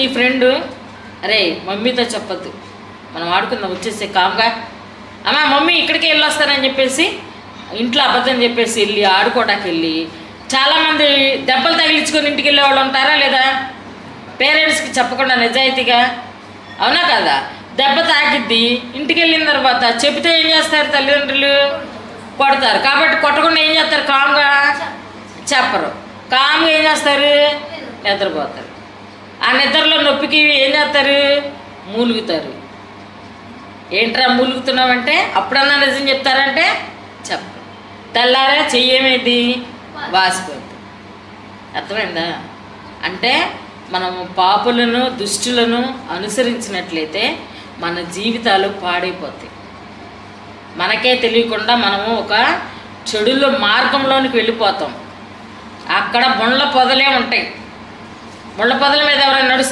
నీ ఫ్రెండ్, అరే మమ్మీతో చెప్పొద్దు, మనం ఆడుకుందాం వచ్చేసి కామ్గా, అమ్మా మమ్మీ ఇక్కడికే వెళ్ళొస్తానని చెప్పేసి ఇంట్లో అబద్ధం చెప్పేసి వెళ్ళి ఆడుకోవడానికి వెళ్ళి చాలామంది దెబ్బలు తగిలించుకొని ఇంటికి వెళ్ళే వాళ్ళు ఉంటారా లేదా? పేరెంట్స్కి చెప్పకుండా నిజాయితీగా, అవునా కదా? దెబ్బ తాకిద్ది, ఇంటికి వెళ్ళిన తర్వాత చెబితే ఏం చేస్తారు తల్లిదండ్రులు? కొడతారు. కాబట్టి కొట్టకుండా ఏం చేస్తారు? కామ్గా చెప్పరు. కామ్గా ఏం చేస్తారు? నిద్రపోతారు. ఆ నిద్రలో నొప్పికి ఏం చేస్తారు? మూలుగుతారు. ఏంట్రా మూలుగుతున్నావంటే అప్పుడన్నా నిజం చెప్తారంటే చెప్పరు. తెల్లారా చెయ్యేమేది వాసిపోద్ది. అర్థమైందా? అంటే మనము పాపులను దుష్టులను అనుసరించినట్లయితే మన జీవితాలు పాడైపోతాయి. మనకే తెలియకుండా మనము ఒక చెడుల మార్గంలోనికి వెళ్ళిపోతాం. అక్కడ ముళ్ళ పొదలే ఉంటాయి. ముళ్ళ పొదల మీద ఎవరైనా నడుస్తే